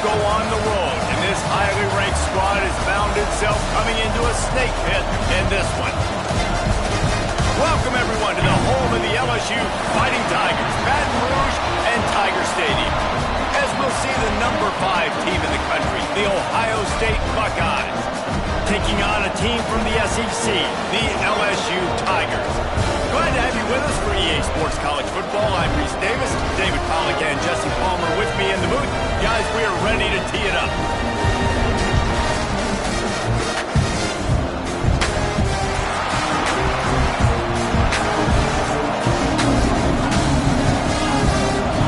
go on the road, and this highly ranked squad has found itself coming into a snake pit in this one. Welcome, everyone, to the home of the LSU Fighting Tigers, Baton Rouge and Tiger Stadium. As we'll see the number 5 team in the country, the Ohio State Buckeyes, taking on a team from the SEC, the LSU Tigers. Glad to have you with us for EA Sports College Football. I'm Reese Davis, David Pollack and Jesse Palmer with me in the booth. Guys, we are ready to tee it up.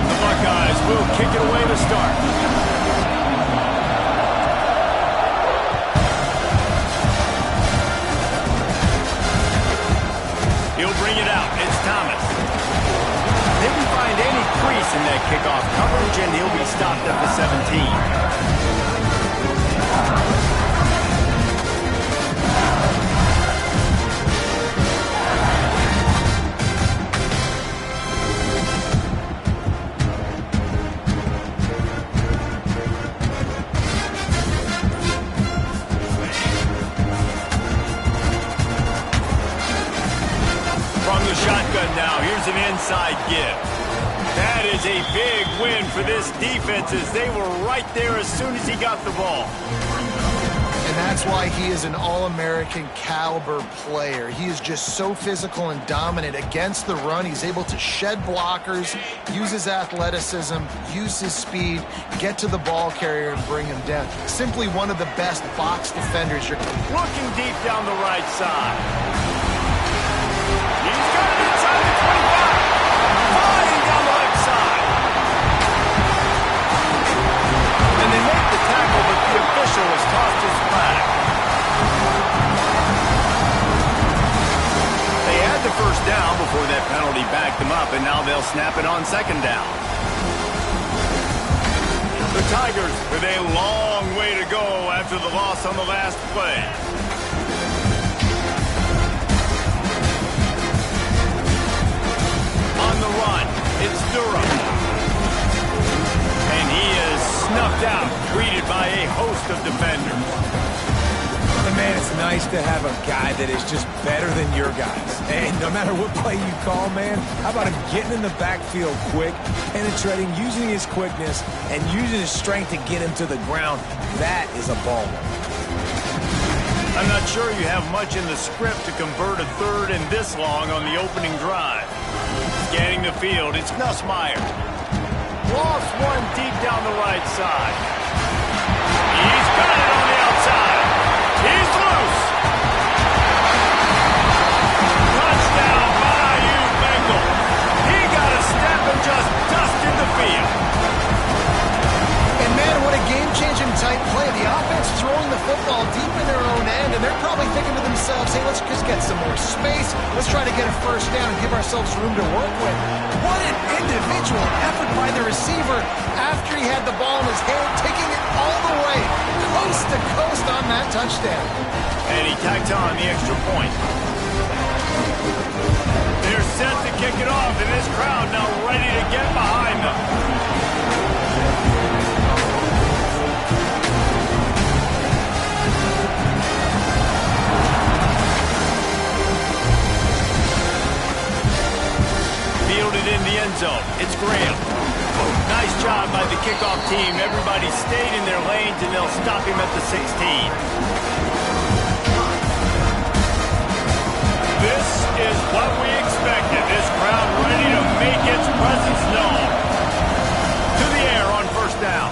The Buckeyes will kick it away to start. He'll bring it out. It's Thomas. They can find any crease in that kickoff coverage, and he'll be stopped at the 17. Shotgun now. Here's an inside give. That is a big win for this defense as they were right there as soon as he got the ball. And that's why he is an All-American caliber player. He is just so physical and dominant against the run. He's able to shed blockers, use his athleticism, use his speed, get to the ball carrier and bring him down. Simply one of the best box defenders. Looking deep down the right side. He's got it inside the 25. Flying down the left side. And they make the tackle, but the official has tossed his flag. They had the first down before that penalty backed them up, and now they'll snap it on second down. The Tigers with a long way to go after the loss on the last play. On the run, it's Durham. And he is snuffed out, greeted by a host of defenders. And man, it's nice to have a guy that is just better than your guys. And no matter what play you call, man, how about him getting in the backfield quick, penetrating, using his quickness, and using his strength to get him to the ground. That is a baller. I'm not sure you have much in the script to convert a third and this long on the opening drive. Scanning the field, it's Nussmeier. Lost one deep down the right side. He's got it on the outside. He's loose. Touchdown, Bayou Bengal. He got a step and just dusted the field. And man, what a game-changing type play. The offense throwing the football deep in their own end, and they're probably thinking to themselves, hey, let's just get some more space. Let's try to get a first down and give ourselves room to work with. What an individual effort by the receiver after he had the ball in his hand, taking it all the way, coast to coast on that touchdown. And he tacked on the extra point. They're set to kick it off, and this crowd now ready to get behind them. Fielded in the end zone. It's Graham. Nice job by the kickoff team. Everybody stayed in their lanes, and they'll stop him at the 16. This is what we expected. This crowd ready to make its presence known. To the air on first down.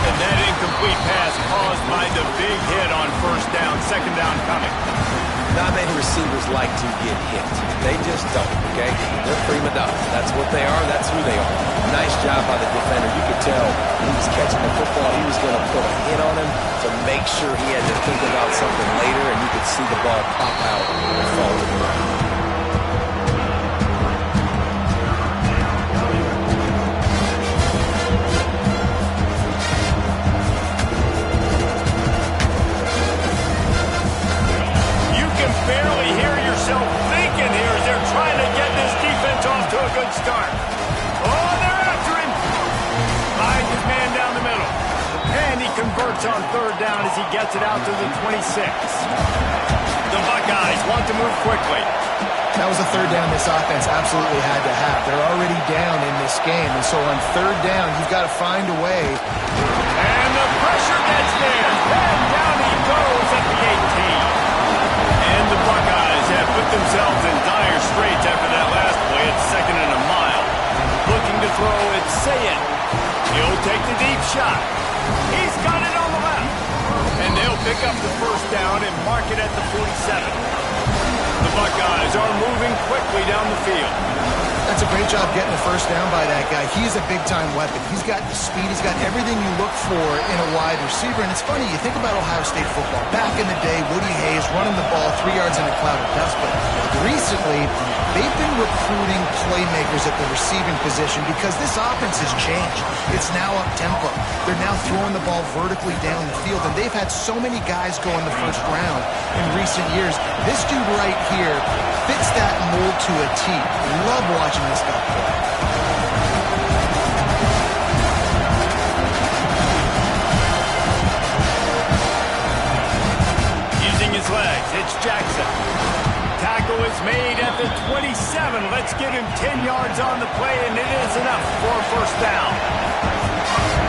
And that incomplete pass caused by the big hit on first down. Second down coming. Not many receivers like to get hit. They just don't, okay? They're prima donnas. That's what they are. That's who they are. Nice job by the defender. You could tell when he was catching the football, he was going to put a hit on him to make sure he had to think about something later, and you could see the ball pop out and fall to the ground. Barely hear yourself thinking here as they're trying to get this defense off to a good start. Oh, they're after him. By starts on third down as he gets it out to the 26. The Buckeyes want to move quickly. That was a third down this offense absolutely had to have. They're already down in this game, and so on third down, you've got to find a way. And the pressure gets there. And down he goes at the 18. And the Buckeyes have put themselves in dire straits after that last play at 2nd and a mile. Looking to throw, it's Sayet. He'll take the deep shot. He's got it on the left. And they'll pick up the first down and mark it at the 47. The Buckeyes are moving quickly down the field. That's a great job getting the first down by that guy. He's a big-time weapon. He's got the speed. He's got everything you look for in a wide receiver. And it's funny, you think about Ohio State football. Back in the day, Woody Hayes running the ball 3 yards in a cloud of dust. But recently, they've been recruiting playmakers at the receiving position because this offense has changed. It's now up-tempo. They're now throwing the ball vertically down the field. And they've had so many guys go in the first round in recent years. This dude right here fits that mold to a T. Love watching this guy play. Using his legs, it's Jackson. Tackle is made at the 27. Let's give him 10 yards on the play, and it is enough for a first down.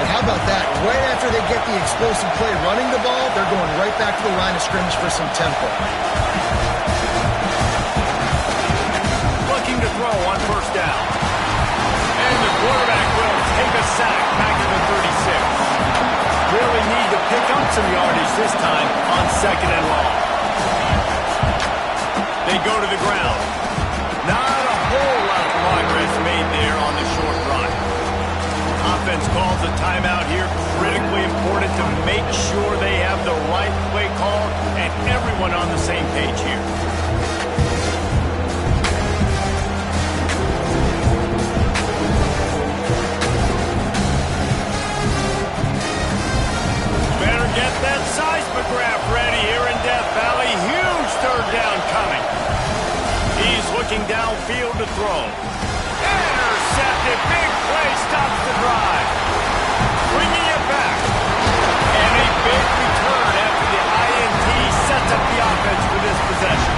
And how about that? Right after they get the explosive play running the ball, they're going right back to the line of scrimmage for some tempo. Looking to throw on first down. And the quarterback will take a sack back to the 36. Really need to pick up some yardage this time on 2nd and long. They go to the ground. Not a whole lot of progress made there on the short run. Offense calls a timeout here. Critically important to make sure they have the right play call and everyone on the same page here. Better get that seismograph ready here in Death Valley. Huge third down coming. He's looking downfield to throw. Intercepted. Big play stops the drive. Bringing it back. And a big return after the INT sets up the offense for this possession.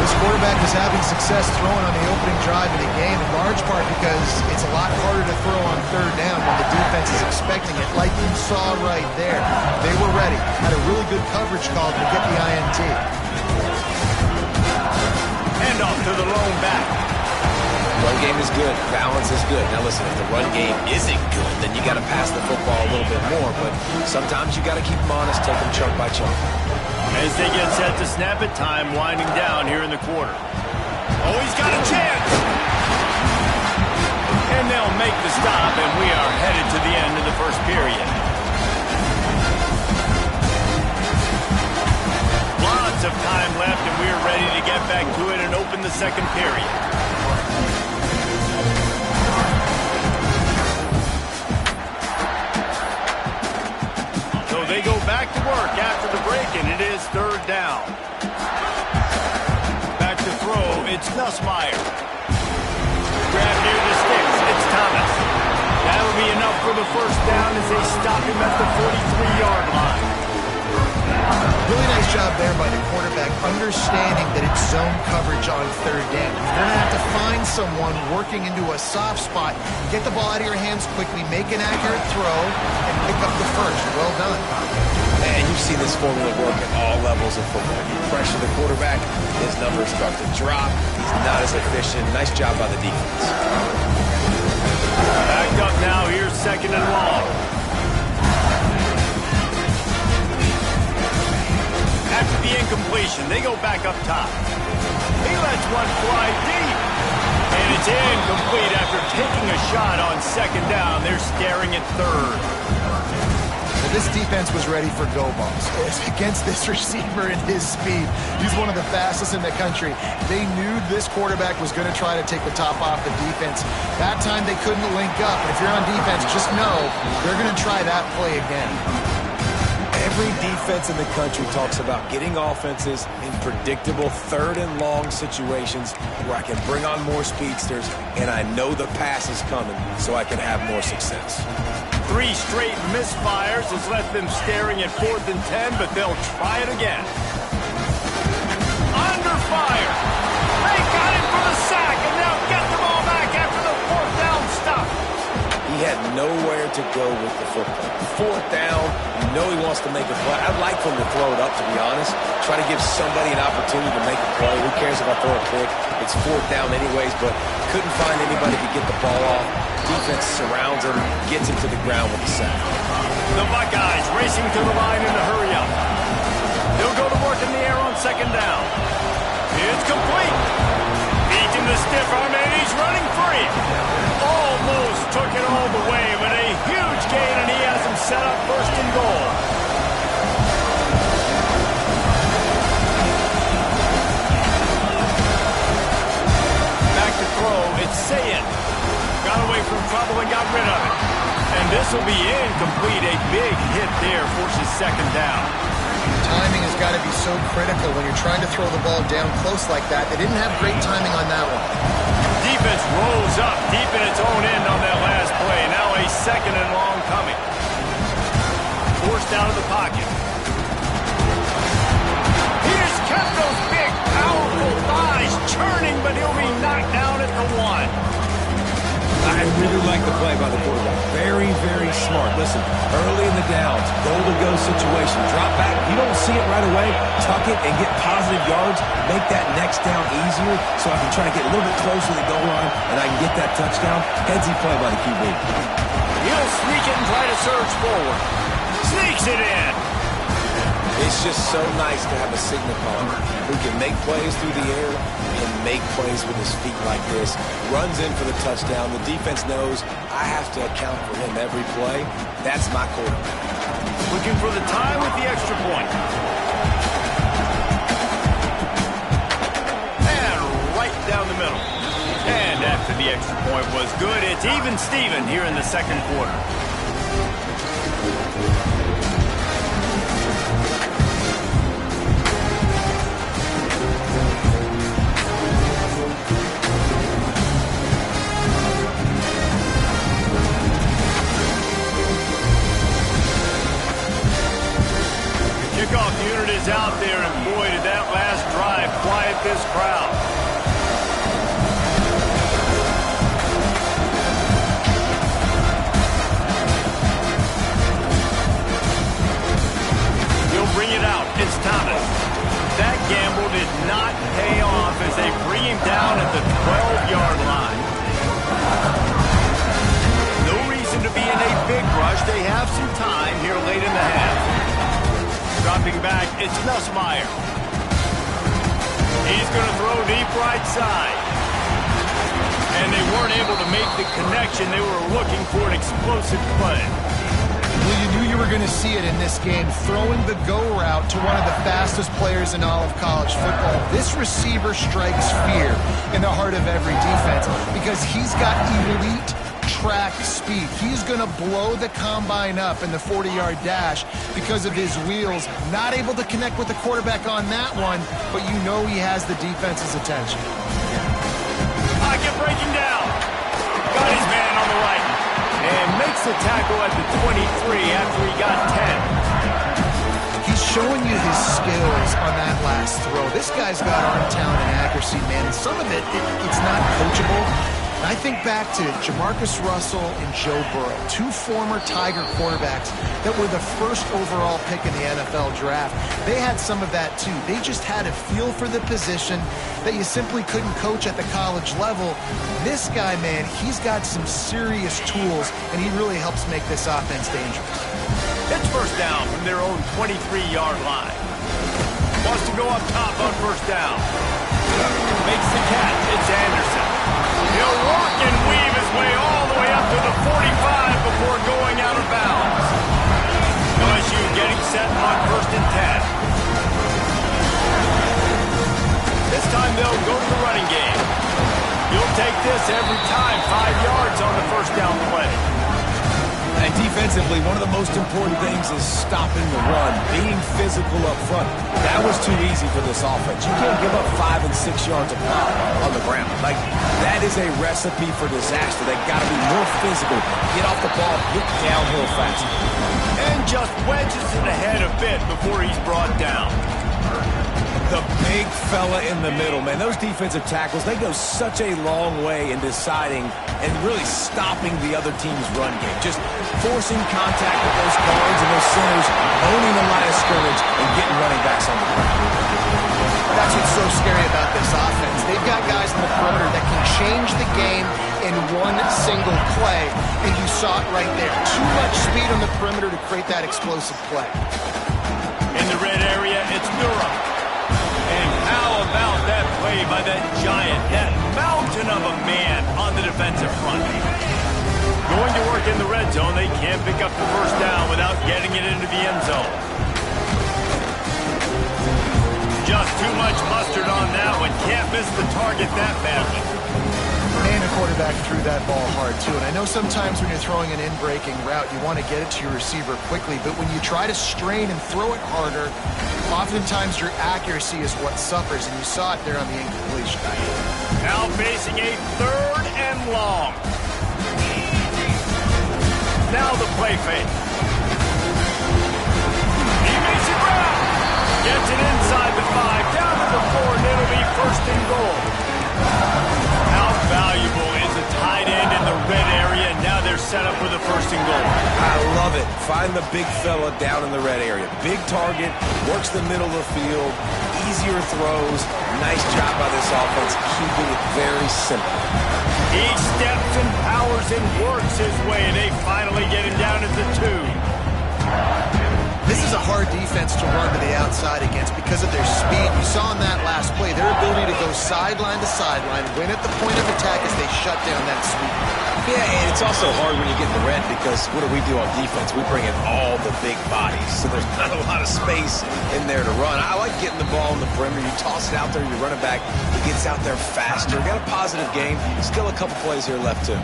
This quarterback is having success throwing on the opening drive of the game, in large part because it's a lot harder to throw on third down when the defense is expecting it, like you saw right there. They were ready. Had a really good coverage call to get the INT. Hand off to the lone back. Run game is good. Balance is good. Now listen, if the run game isn't good, then you got to pass the football a little bit more. But sometimes you got to keep them honest, take them chunk by chunk. As they get set to snap it, time winding down here in the quarter. Oh, he's got a chance! And they'll make the stop, and we are headed to the end of the first period. Lots of time left, and we're ready to get back to it and open the second period. So they go back to work after the break, and it is third down. Back to throw, it's Nussmeier. Grab near the sticks, it's Thomas. That'll be enough for the first down as they stop him at the 43-yard line. Really nice job there by the quarterback, understanding that it's zone coverage on third down. You're going to have to find someone working into a soft spot, get the ball out of your hands quickly, make an accurate throw, and pick up the first. Well done. And you see this formula work at all levels of football. You pressure the quarterback, his numbers start to drop. He's not as efficient. Nice job by the defense. Backed up now, here's 2nd and long. After the incompletion, they go back up top. He lets one fly deep. And it's incomplete after taking a shot on 2nd down. They're staring at third. Well, this defense was ready for go balls. Against this receiver and his speed, he's one of the fastest in the country. They knew this quarterback was going to try to take the top off the defense. That time they couldn't link up. If you're on defense, just know they're going to try that play again. Every defense in the country talks about getting offenses in predictable third and long situations where I can bring on more speedsters and I know the pass is coming so I can have more success. 3 straight misfires has left them staring at 4th and 10, but they'll try it again. Under fire. They got him for the sack, and now get the ball back after the 4th down stop. He had nowhere to go with the football. 4th down, you know he wants to make a play. I'd like for him to throw it up, to be honest. Try to give somebody an opportunity to make a play. Who cares if I throw a pick? It's 4th down anyways, but couldn't find anybody to get the ball off. Defense surrounds him, gets him to the ground with the sack. The Buckeyes racing to the line in a hurry up. They'll go to work in the air on 2nd down. It's complete. Beating the stiff arm, and he's running free. Almost took it all the way, but a huge gain, and he has him set up 1st and goal. Back to throw, it's Sayin. Got away from trouble and got rid of it. And this will be incomplete. A big hit there forces 2nd down. Timing has got to be so critical when you're trying to throw the ball down close like that. They didn't have great timing on that one. Defense rolls up deep in its own end on that last play. Now a 2nd and long coming. Forced out of the pocket. He has kept those big, powerful thighs churning, but he'll be knocked down at the 1. I really like the play by the quarterback. Very, very smart. Listen, early in the downs, goal-to-go situation. Drop back. You don't see it right away. Tuck it and get positive yards. Make that next down easier so I can try to get a little bit closer to the goal line and I can get that touchdown. Headsy play by the QB. He'll sneak it and try to surge forward. Sneaks it in. It's just so nice to have a signal caller who can make plays through the air and make plays with his feet like this. Runs in for the touchdown. The defense knows I have to account for him every play. That's my quarterback. Looking for the tie with the extra point. And right down the middle. And after the extra point was good, it's even Steven here in the 2nd quarter. Kickoff unit is out there, and boy, did that last drive quiet this crowd. He'll bring it out. It's Thomas. That gamble did not pay off as they bring him down at the 12-yard line. No reason to be in a big rush. They have some time here late in the half. Dropping back, it's Nussmeier. He's going to throw deep right side. And they weren't able to make the connection. They were looking for an explosive play. Well, you knew you were going to see it in this game, throwing the go route to one of the fastest players in all of college football. This receiver strikes fear in the heart of every defense because he's got elite track speed. He's going to blow the combine up in the 40-yard dash because of his wheels. Not able to connect with the quarterback on that one, but you know he has the defense's attention. Pocket breaking down. Got his man on the right. And makes the tackle at the 23 after he got 10. He's showing you his skills on that last throw. This guy's got arm talent and accuracy, man. And some of it's not coachable. I think back to Jamarcus Russell and Joe Burrow, 2 former Tiger quarterbacks that were the first overall pick in the NFL draft. They had some of that too. They just had a feel for the position that you simply couldn't coach at the college level. This guy, man, he's got some serious tools, and he really helps make this offense dangerous. It's 1st down from their own 23-yard line. Wants to go up top on 1st down. Makes the catch. It's Anderson. He'll walk and weave his way all the way up to the 45 before going out of bounds. LSU getting set on 1st and 10. This time they'll go to the running game. You'll take this every time. 5 yards on the 1st down play. And defense Defensively, one of the most important things is stopping the run, being physical up front. That was too easy for this offense. You can't give up 5 and 6 yards of pop on the ground. Like, that is a recipe for disaster. They got to be more physical, get off the ball, get downhill fast. And just wedges it ahead a bit before he's brought down. The big fella in the middle, man. Those defensive tackles, they go such a long way in deciding and really stopping the other team's run game. Just forcing contact with those guards and those centers, owning the line of scrimmage, and getting running backs on the ground. That's what's so scary about this offense. They've got guys in the perimeter that can change the game in one single play, and you saw it right there. Too much speed on the perimeter to create that explosive play. In the red area, it's Durham. And how about that play by that giant, that mountain of a man on the defensive front? Going to work in the red zone, they can't pick up the first down without getting it into the end zone. Just too much mustard on that one. Can't miss the target that badly. And a quarterback threw that ball hard, too. And I know sometimes when you're throwing an in-breaking route, you want to get it to your receiver quickly. But when you try to strain and throw it harder, oftentimes your accuracy is what suffers. And you saw it there on the incompletion. Now facing a 3rd and long. Now the play fake. He makes it grab. Gets it inside the 5, down to the 4, and it'll be 1st and goal. How valuable is a tight end in the red area, and now they're set up for the 1st and goal. I love it. Find the big fella down in the red area. Big target, works the middle of the field, easier throws. Nice job by this offense, keeping it very simple. He steps and powers and works his way. They finally get him down at the 2. This is a hard defense to run to the outside against because of their speed. You saw in that last play, their ability to go sideline to sideline, win at the point of attack as they shut down that sweep. Yeah, and it's also hard when you get in the red because what do on defense? We bring in all the big bodies, so there's not a lot of space in there to run. I like getting the ball in the perimeter. You toss it out there, you run it back. He gets out there faster. Got a positive game. Still a couple plays here left, too.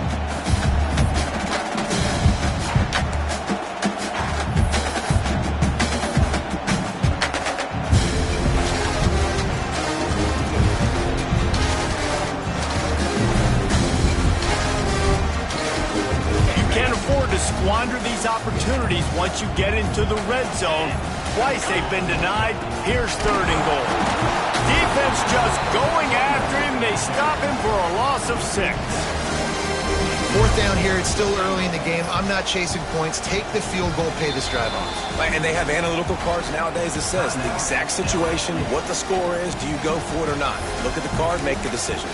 Squander these opportunities once you get into the red zone. Twice they've been denied. Here's 3rd and goal. Defense just going after him. They stop him for a loss of 6. 4th down here. It's still early in the game. I'm not chasing points. Take the field goal, pay this drive off. And they have analytical cards nowadays that says the exact situation, what the score is, do you go for it or not? Look at the card, make the decision.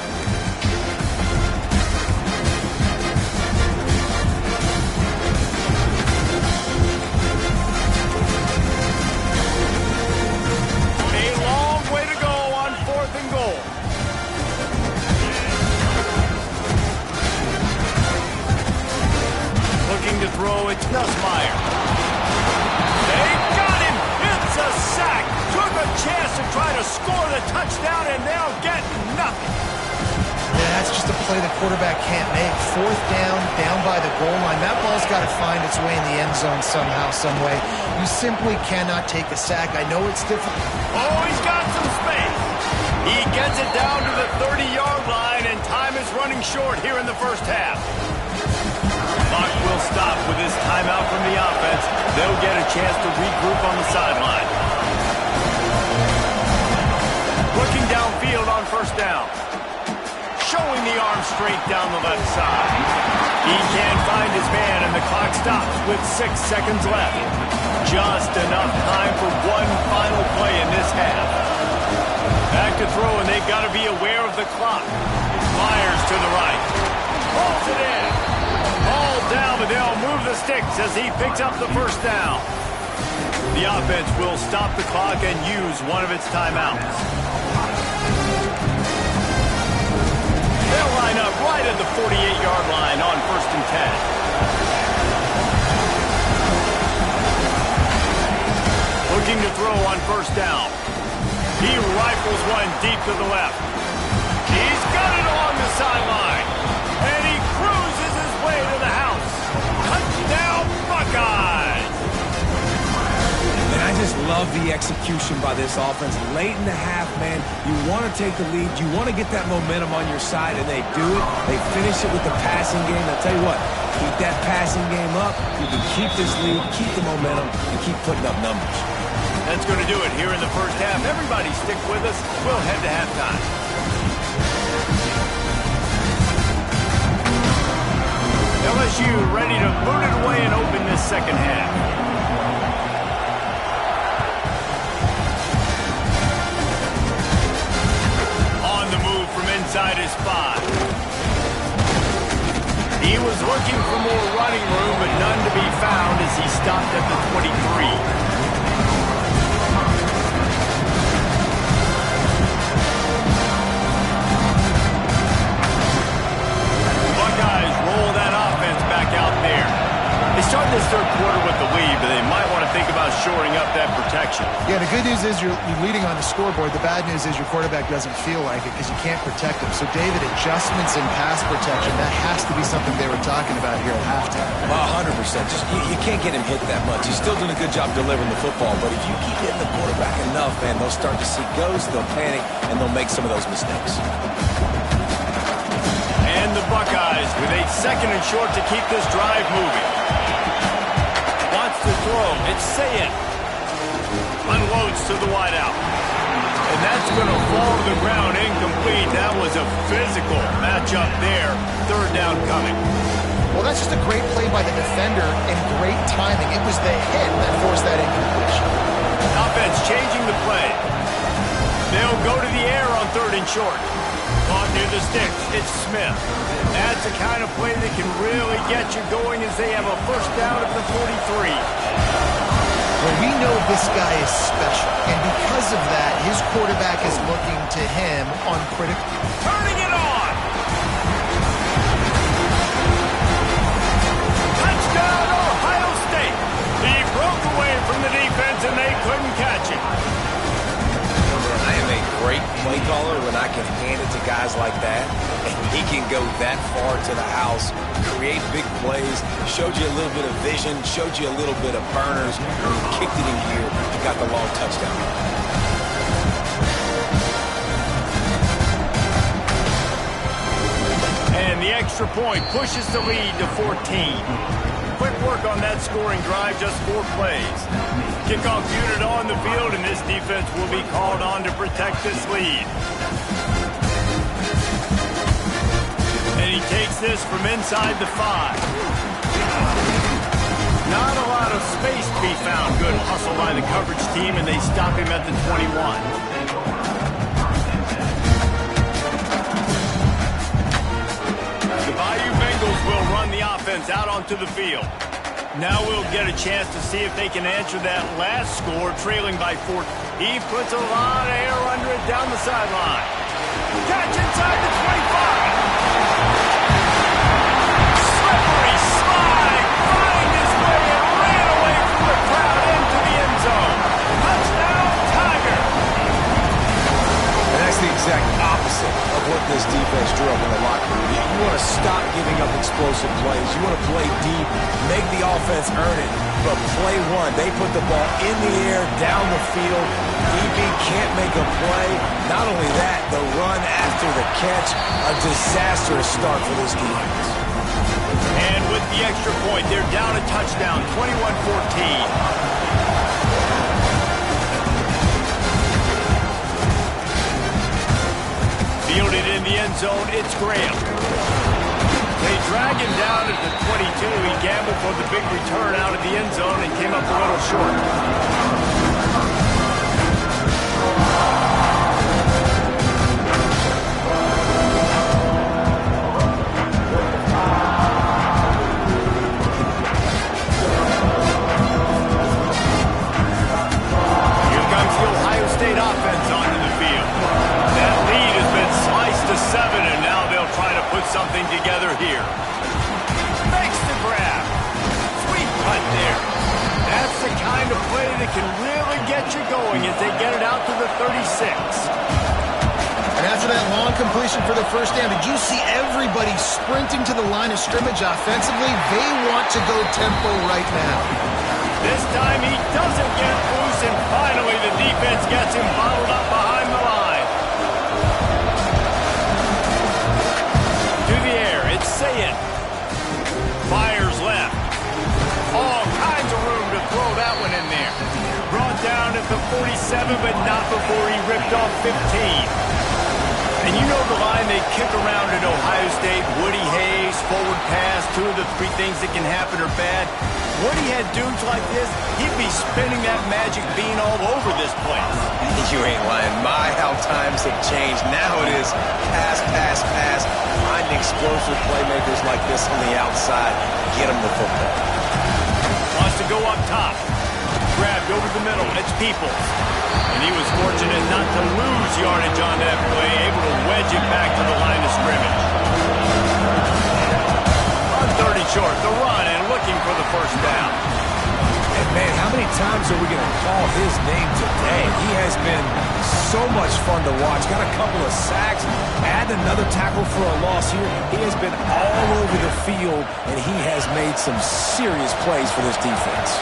To throw, it's Nussmeier. They got him! It's a sack! Took a chance to try to score the touchdown, and they'll get nothing. Yeah, that's just a play the quarterback can't make. 4th down, down by the goal line. That ball's got to find its way in the end zone somehow, some way. You simply cannot take a sack. I know it's difficult. Oh, he's got some space. He gets it down to the 30-yard line, and time is running short here in the 1st half. Clock will stop with this timeout from the offense. They'll get a chance to regroup on the sideline. Looking downfield on 1st down. Showing the arm straight down the left side. He can't find his man, and the clock stops with 6 seconds left. Just enough time for one final play in this half. Back to throw, and they've got to be aware of the clock. Myers to the right. Pulls it in. Ball down, but they'll move the sticks as he picks up the 1st down. The offense will stop the clock and use one of its timeouts. They'll line up right at the 48-yard line on 1st and 10. Looking to throw on 1st down. He rifles one deep to the left. He's got it along the sideline. And he cruises his way to the house. Touchdown, Buckeyes! love the execution by this offense. Late in the half, man, you want to take the lead. You want to get that momentum on your side, and they do it. They finish it with the passing game. I'll tell you what, keep that passing game up. You can keep this lead, keep the momentum, and keep putting up numbers. That's going to do it here in the first half. Everybody stick with us. We'll head to halftime. LSU ready to boot it away and open this second half. On the move from inside his 5. He was looking for more running room, but none to be found as he stopped at the 23. They started this third quarter with the lead, but they might want to think about shoring up that protection. Yeah, the good news is you're leading on the scoreboard. The bad news is your quarterback doesn't feel like it because you can't protect him. So, David, adjustments in pass protection, that has to be something they were talking about here at halftime. 100%. Just, you can't get him hit that much. He's still doing a good job delivering the football, but if you keep hitting the quarterback enough, man, they'll start to see ghosts, they'll panic, and they'll make some of those mistakes. And the Buckeyes with a 2nd and short to keep this drive moving. To throw, it's Sayin. Unloads to the wideout. And that's going to fall to the ground incomplete. That was a physical matchup there. 3rd down coming. Well, that's just a great play by the defender and great timing. It was the hit that forced that incompletion. Offense changing the play. They'll go to the air on 3rd and short. Caught near the sticks. It's Smith. That's the kind of play that can really get you going as they have a 1st down at the 43. Well, we know this guy is special, and because of that, his quarterback is looking to him on critical. Turning it on! Touchdown, Ohio State! He broke away from the defense, and they couldn't catch him. I am a great play caller when I can hand it to guys like that. And he can go that far to the house, create big plays, showed you a little bit of vision, showed you a little bit of burners, and he kicked it in gear and got the long touchdown. And the extra point pushes the lead to 14. Quick work on that scoring drive, just 4 plays. Kickoff unit on the field, and this defense will be called on to protect this lead. And he takes this from inside the 5. Not a lot of space to be found. Good hustle by the coverage team, and they stop him at the 21. The Bayou Bengals will run the offense out onto the field. Now we'll get a chance to see if they can answer that last score, trailing by 4. He puts a lot of air under it down the sideline. Catch inside the 25. Slippery slide, find his way and ran away from the crowd into the end zone. Touchdown, Tiger. And that's the exact opposite of what this defense drew up in the locker room. You want to stop giving up explosive plays. You want to play deep, make the offense earn it. But play one, they put the ball in the air, down the field. DB can't make a play. Not only that, the run after the catch, a disastrous start for this defense. And with the extra point, they're down a touchdown, 21-14. Fielded in the end zone, it's Graham. They drag him down at the 22. He gambled for the big return out of the end zone and came up a little short. Here comes the Ohio State offense onto the field. That lead has been sliced to 7, and now they'll try to put something together here. Makes the grab. Sweet punt there. That's the kind of play that can really get you going as they get it out to the 36. And after that long completion for the 1st down, did you see everybody sprinting to the line of scrimmage offensively? They want to go tempo right now. This time he doesn't get loose, and finally the defense gets him bottled up behind the line. To the air, it's Sayet. Fires left. All kinds of room to throw that one in there. Brought down at the 47, but not before he ripped off 15. And you know the line they kick around at Ohio State, Woody Hayes, forward pass, 2 of the 3 things that can happen are bad. Woody had dudes like this, he'd be spinning that magic bean all over this place. You ain't lying. My, how times have changed. Now it is pass, pass, pass. Find explosive playmakers like this on the outside. Get them the football. Wants to go up top. Grabbed over the middle. It's Peoples. And he was fortunate not to lose yardage on that play, able to wedge it back to the line of scrimmage. On 30 short, the run, and looking for the first down. And man, how many times are we going to call his name today? He has been so much fun to watch. Got a couple of sacks, add another tackle for a loss here. He has been all over the field, and he has made some serious plays for this defense.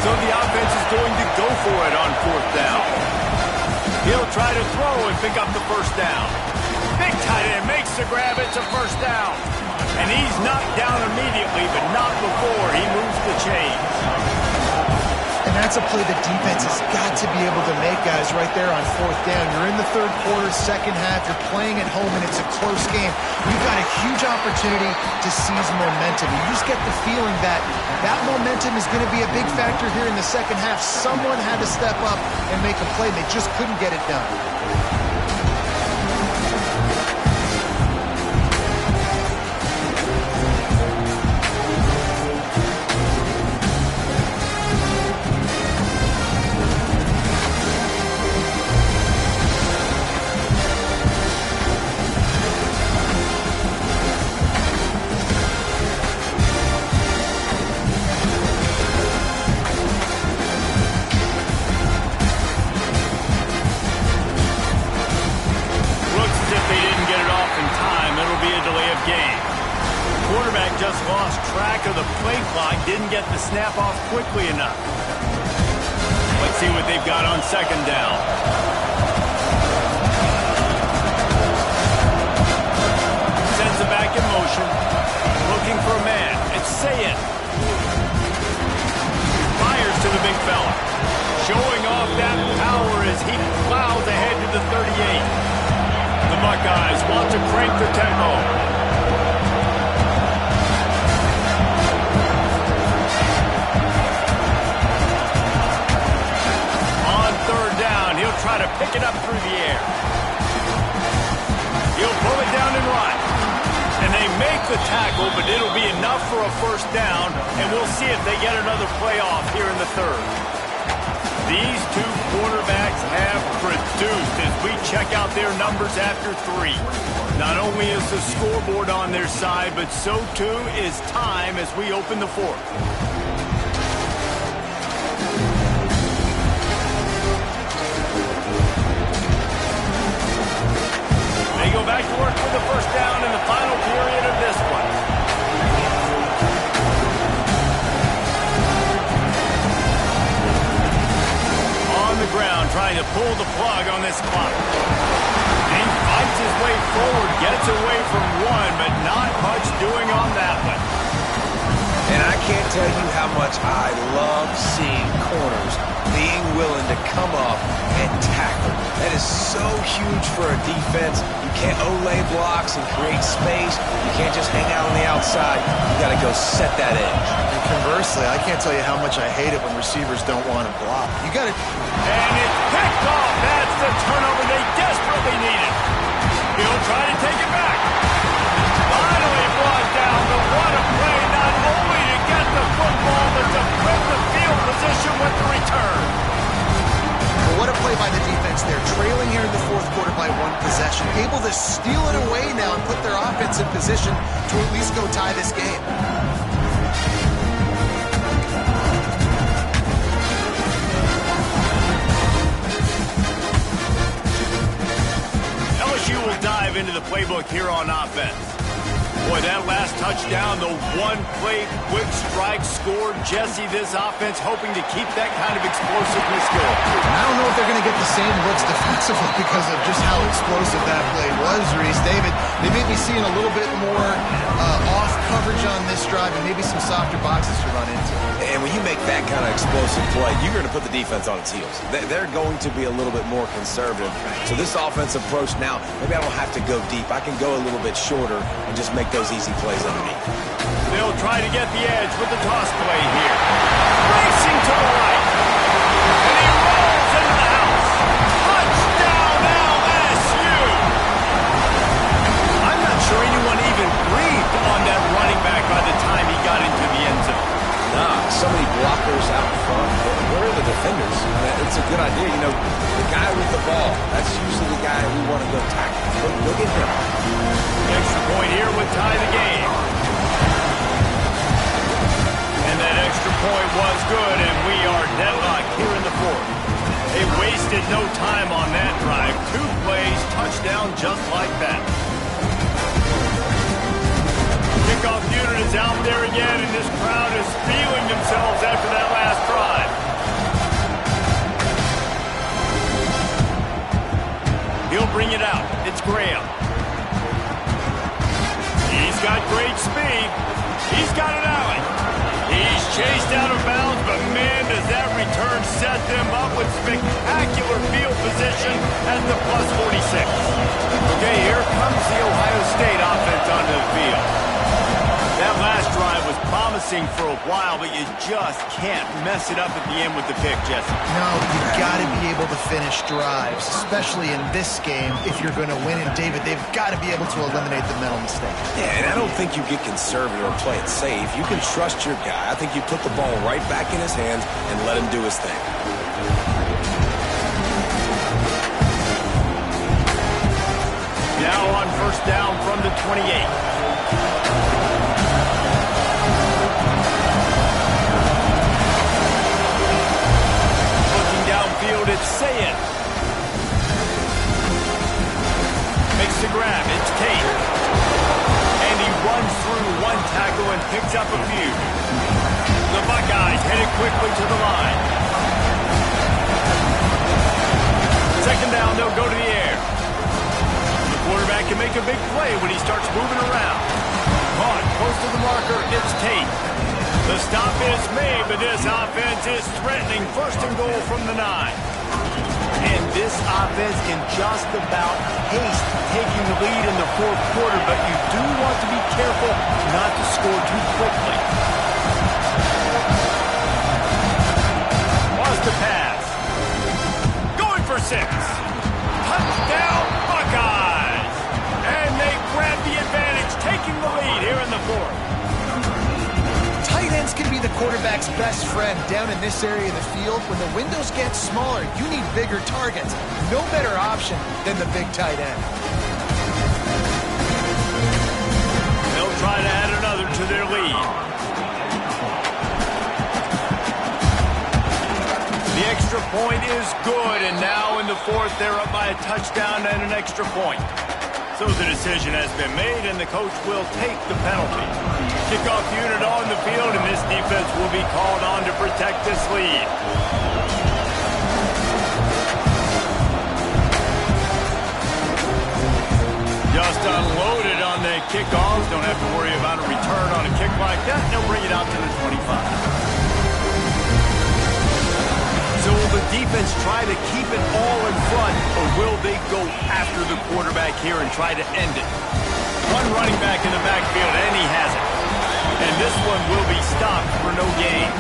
So the offense is going to go for it on 4th down. He'll try to throw and pick up the first down. Big tight end makes the grab. It's a first down. And he's knocked down immediately, but not before he moves the chains. And that's a play the defense has got to be able to make, guys, right there on 4th down. You're in the 3rd quarter, 2nd half. You're playing at home, and it's a close game. You've got a huge opportunity to seize momentum. You just get the feeling that that momentum is going to be a big factor here in the 2nd half. Someone had to step up and make a play. They just couldn't get it done. Snap off quickly enough. Let's see what they've got on 2nd down. Sends it back in motion. Looking for a man. It's Sayet. Fires to the big fella. Showing off that power as he plows ahead to the 38. The Buckeyes want to crank the tempo. Try to pick it up through the air. He'll pull it down and run. And they make the tackle, but it'll be enough for a first down, and we'll see if they get another play off here in the 3rd. These 2 quarterbacks have produced as we check out their numbers after 3. Not only is the scoreboard on their side, but so too is time as we open the 4th. Go back to work for the first down in the final period of this one. On the ground, trying to pull the plug on this clock. He fights his way forward, gets away from one, but not much doing on that one. And I can't tell you how much I love seeing corners being willing to come up and tackle. That is so huge for a defense. You can't olay blocks and create space. You can't just hang out on the outside. You got to go set that edge. And conversely, I can't tell you how much I hate it when receivers don't want to block. You got to... And it's picked off. That's the turnover they desperately needed. He'll try to take it back. Finally brought down. But what a play, not only to get the football, but to flip the field position with the return. What a play by the defense there. Trailing here in the 4th quarter by 1 possession. Able to steal it away now and put their offense in position to at least go tie this game. LSU will dive into the playbook here on offense. Boy, that last touchdown, the one-play quick strike scored. Jesse, this offense hoping to keep that kind of explosiveness going. I don't know if they're going to get the same looks defensively because of just how explosive that play was, Reese. David, they may be seeing a little bit more off coverage on this drive and maybe some softer boxes to run into. And when you make that kind of explosive play, you're going to put the defense on its heels. They're going to be a little bit more conservative. So this offense approach now, maybe I don't have to go deep. I can go a little bit shorter and just make those easy plays underneath. They'll try to get the edge with the toss play here. Racing to the right. And he rolls into the house. Touchdown LSU! I'm not sure anyone even breathed on that running back by the time he got into the end zone. Nah, so many blockers out front. Where are the defenders? I mean, it's a good idea. You know, the guy with the ball, that's usually the guy we want to go tackle. Look at him. Extra point here would tie the game. And that extra point was good, and we are deadlocked here in the fourth. They wasted no time on that drive. 2 plays, touchdown just like that. Kickoff unit is out there again, and this crowd is feeling themselves after that last drive. He'll bring it out. It's Graham. He's got great speed. He's got it out. He's chased out of bounds, but man, does that return set them up with spectacular field position at the +46. Okay, here comes the Ohio State offense onto the field. That last drive was promising for a while, but you just can't mess it up at the end with the pick, Jesse. No, you've got to be able to finish drives, especially in this game if you're going to win. And David, they've got to be able to eliminate the mental mistake. Yeah, and I don't think you get conservative or play it safe. You can trust your guy. I think you put the ball right back in his hands and let him do his thing. Now on first down from the 28. It's Sayed. Makes the grab. It's Tate. And he runs through one tackle and picks up a few. The Buckeyes headed quickly to the line. Second down, they'll go to the air. The quarterback can make a big play when he starts moving around. Caught close to the marker. It's Tate. The stop is made, but this offense is threatening first and goal from the 9. And this offense can just about haste taking the lead in the fourth quarter, but you do want to be careful not to score too quickly. Wants to pass. Going for 6. Touchdown Buckeyes! And they grab the advantage, taking the lead here in the fourth. Tight ends can be the quarterback's best friend down in this area of the field. When the windows get smaller, you need bigger targets. No better option than the big tight end. They'll try to add another to their lead. The extra point is good, and now in the fourth, they're up by a touchdown and an extra point. So the decision has been made, and the coach will take the penalty. Kickoff unit on the field, and this defense will be called on to protect this lead. Just unloaded on the kickoffs. Don't have to worry about a return on a kick like that. They'll bring it out to the 25. So will the defense try to keep it all in front, or will they go after the quarterback here and try to end it? One running back in the backfield, and he has it. And this one will be stopped for no gain.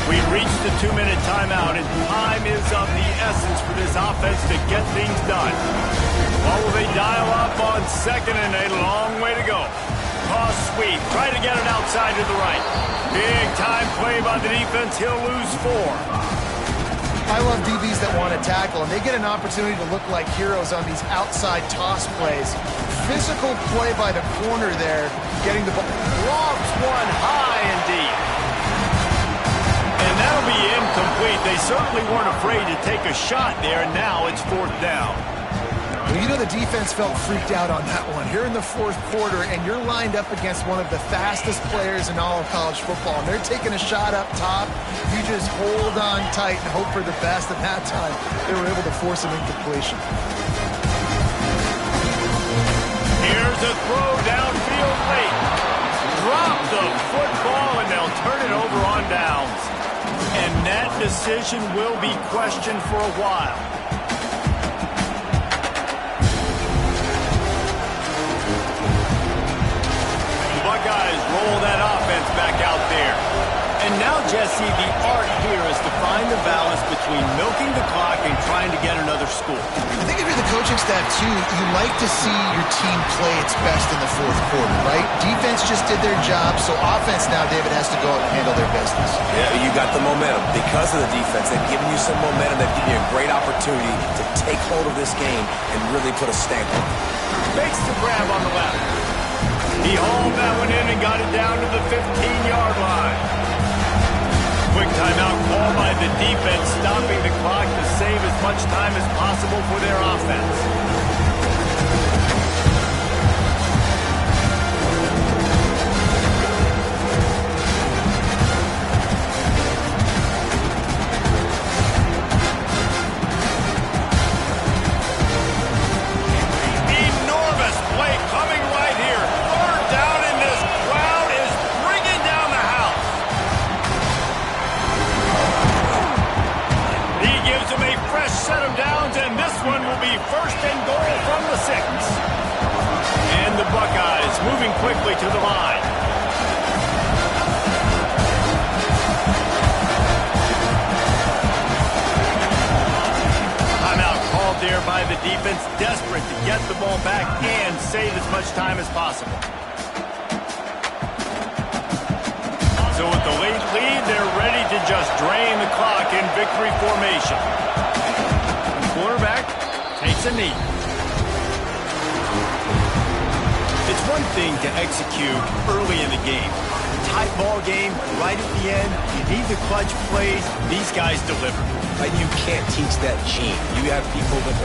We reached the 2-minute timeout, and time is of the essence for this offense to get things done. Or will they dial up on second and a long way to go? Toss sweep, try to get it outside to the right. Big time play by the defense, he'll lose 4. I love DBs that want to tackle, and they get an opportunity to look like heroes on these outside toss plays. Physical play by the corner there, getting the ball. Lobs one high and deep. And that'll be incomplete. They certainly weren't afraid to take a shot there, and now it's fourth down. Well, you know the defense felt freaked out on that one. Here in the fourth quarter, and you're lined up against one of the fastest players in all of college football, and they're taking a shot up top. You just hold on tight and hope for the best. At that time, they were able to force an incompletion. Here's a throw downfield late. Drop the football, and they'll turn it over on downs. And that decision will be questioned for a while. Buckeyes roll that offense back out there. And now, Jesse, the art here is to find the balance between milking the clock and trying to get another score. I think if you're the coaching staff, too, you like to see your team play its best in the fourth quarter, right? Defense just did their job, so offense now, David, has to go out and handle their business. Yeah, you got the momentum. Because of the defense, they've given you some momentum. They've given you a great opportunity to take hold of this game and really put a stamp on it. Makes the grab on the left. He hauled that one in and got it down to the 15-yard line. Quick timeout called by the defense, stopping the clock to save as much time as possible for their offense. Enormous play coming right here. Third down, and this crowd is bringing down the house. He gives them a fresh set of downs, and this one will be first and goal from the 6. And the Buckeyes moving quickly to the line. Timeout called there by the defense, desperate to get the ball back and save as much time as possible. So with the late lead, they're ready to just drain the clock in victory formation. The quarterback takes a knee. It's one thing to execute early in the game. Tight ball game, right at the end, you need the clutch plays. These guys deliver. You can't teach that gene. You have people that